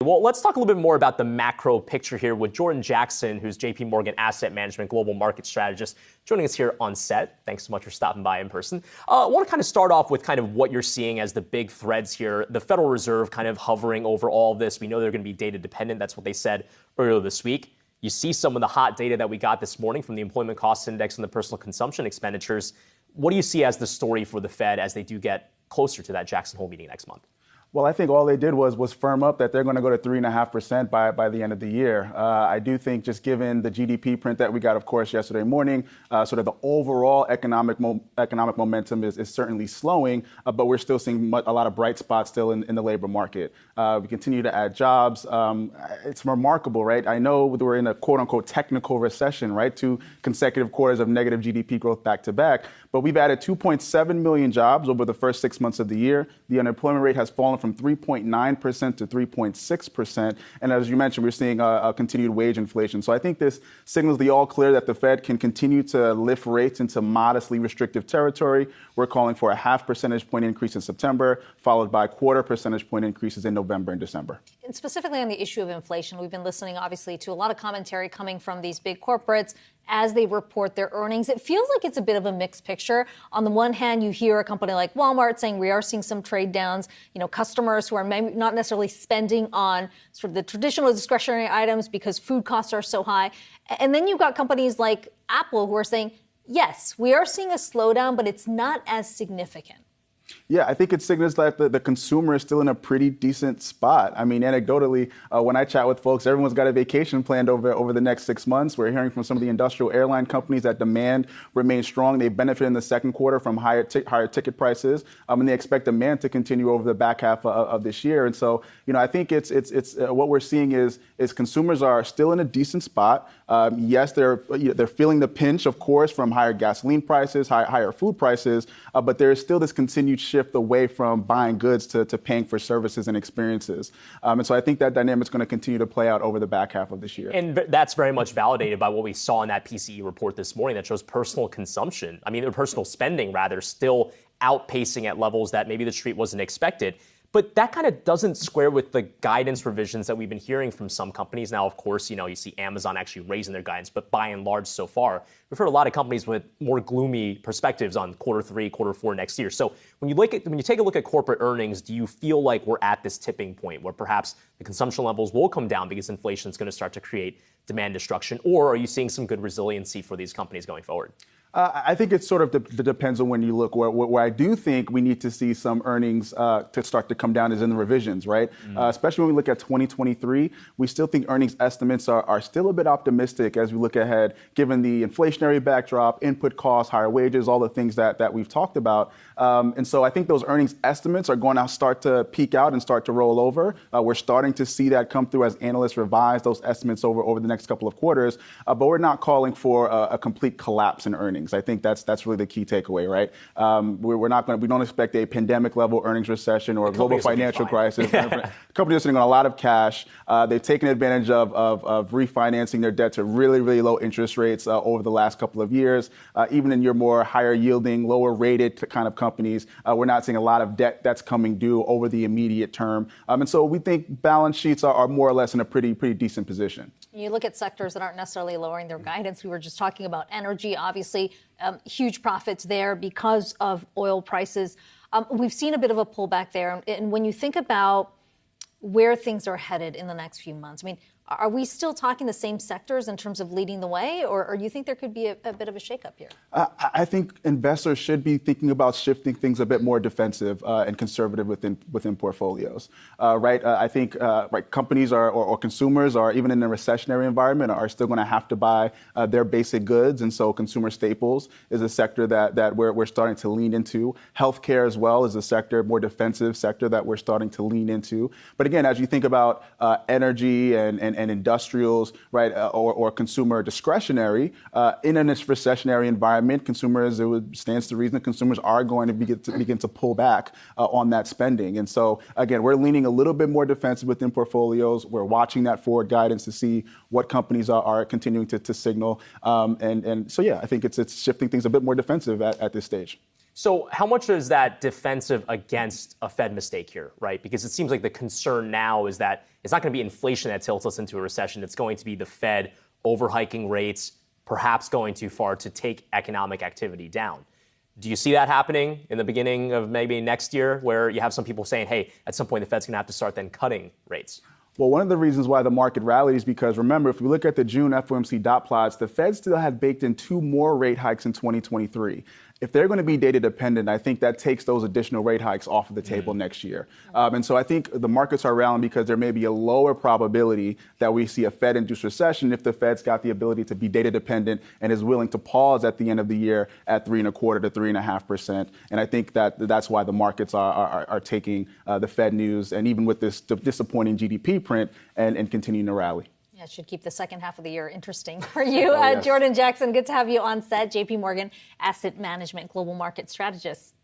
Well, let's talk a little bit more about the macro picture here with Jordan Jackson, who's JP Morgan Asset Management Global Market Strategist, joining us here on set. Thanks so much for stopping by in person. I want to kind of start off with kind of what you're seeing as the big threads here. The Federal Reserve kind of hovering over all of this. We know they're going to be data dependent. That's what they said earlier this week. You see some of the hot data that we got this morning from the Employment Cost Index and the personal consumption expenditures. What do you see as the story for the Fed as they do get closer to that Jackson Hole meeting next month? Well, I think all they did was firm up that they're going to go to 3.5% by the end of the year. I do think just given the GDP print that we got, of course, yesterday morning, sort of the overall economic momentum is certainly slowing, but we're still seeing a lot of bright spots still in the labor market. We continue to add jobs. It's remarkable, right? I know we're in a quote-unquote technical recession, right? 2 consecutive quarters of negative GDP growth back to back. But we've added 2.7 million jobs over the first 6 months of the year. The unemployment rate has fallen from 3.9% to 3.6%. And as you mentioned, we're seeing a continued wage inflation. So I think this signals the all clear that the Fed can continue to lift rates into modestly restrictive territory. We're calling for a 0.5 percentage point increase in September, followed by 0.25 percentage point increases in November and December. And specifically on the issue of inflation, we've been listening, obviously, to a lot of commentary coming from these big corporates as they report their earnings. It feels like it's a bit of a mixed picture. On the one hand, you hear a company like Walmart saying we are seeing some trade downs, customers who are maybe not necessarily spending on sort of the traditional discretionary items because food costs are so high. And then you've got companies like Apple who are saying, yes, we are seeing a slowdown, but it's not as significant. Yeah, I think it signals that the consumer is still in a pretty decent spot. I mean, anecdotally, when I chat with folks, everyone's got a vacation planned over the next 6 months. We're hearing from some of the industrial airline companies that demand remains strong. They benefit in the second quarter from higher ticket prices, and they expect demand to continue over the back half of this year. And so, I think it's what we're seeing is consumers are still in a decent spot. Yes, they're feeling the pinch, of course, from higher gasoline prices, higher food prices, but there is still this continued shift away from buying goods to paying for services and experiences. And so I think that dynamic is going to continue to play out over the back half of this year. And that's very much validated by what we saw in that PCE report this morning that shows personal spending, still outpacing at levels that maybe the street wasn't expected. But that kind of doesn't square with the guidance revisions that we've been hearing from some companies. Now, of course, you see Amazon actually raising their guidance, but by and large so far, we've heard a lot of companies with more gloomy perspectives on quarter 3, quarter 4 next year. So when you take a look at corporate earnings, do you feel like we're at this tipping point where perhaps the consumption levels will come down because inflation is going to start to create demand destruction? Or are you seeing some good resiliency for these companies going forward? I think it sort of depends on when you look. Where I do think we need to see some earnings to start to come down is in the revisions, right? Especially when we look at 2023, we still think earnings estimates are still a bit optimistic as we look ahead, given the inflationary backdrop, input costs, higher wages, all the things that we've talked about. And so I think those earnings estimates are going to start to peak out and start to roll over. We're starting to see that come through as analysts revise those estimates over the next couple of quarters. But we're not calling for a complete collapse in earnings. I think that's really the key takeaway, right? We don't expect a pandemic level earnings recession or a global financial crisis. Companies are sitting on a lot of cash. They've taken advantage of refinancing their debt to really, really low interest rates over the last couple of years. Even in your more higher yielding, lower rated kind of companies, we're not seeing a lot of debt that's coming due over the immediate term. And so we think balance sheets are more or less in a pretty decent position. You look at sectors that aren't necessarily lowering their guidance. We were just talking about energy, obviously, huge profits there because of oil prices. We've seen a bit of a pullback there. And when you think about where things are headed in the next few months, I mean, are we still talking the same sectors in terms of leading the way, or do you think there could be a bit of a shakeup here? I think investors should be thinking about shifting things a bit more defensive and conservative within portfolios, right? I think companies or consumers, or even in a recessionary environment, are still going to have to buy their basic goods, and so consumer staples is a sector that we're starting to lean into. Healthcare as well is a sector, more defensive sector that we're starting to lean into. But again, as you think about energy and industrials, right, or consumer discretionary, in a recessionary environment, stands to reason that consumers are going to begin to pull back on that spending. And so, again, we're leaning a little bit more defensive within portfolios. We're watching that forward guidance to see what companies are continuing to signal. And so, yeah, I think it's shifting things a bit more defensive at this stage. So how much is that defensive against a Fed mistake here, right? Because it seems like the concern now is that it's not going to be inflation that tilts us into a recession. It's going to be the Fed overhiking rates, perhaps going too far to take economic activity down. Do you see that happening in the beginning of maybe next year, where you have some people saying, hey, at some point the Fed's going to have to start then cutting rates? Well, one of the reasons why the market rallied is because, remember, if we look at the June FOMC dot plots, the Fed still had baked in 2 more rate hikes in 2023. If they're going to be data dependent, I think that takes those additional rate hikes off of the table next year. And so I think the markets are rallying because there may be a lower probability that we see a Fed-induced recession if the Fed's got the ability to be data dependent and is willing to pause at the end of the year at 3.25% to 3.5%. And I think that's why the markets are taking the Fed news, and even with this disappointing GDP print, and continuing to rally. It should keep the second half of the year interesting for you. Yes. Jordan Jackson, good to have you on set. JP Morgan Asset Management Global Market Strategist.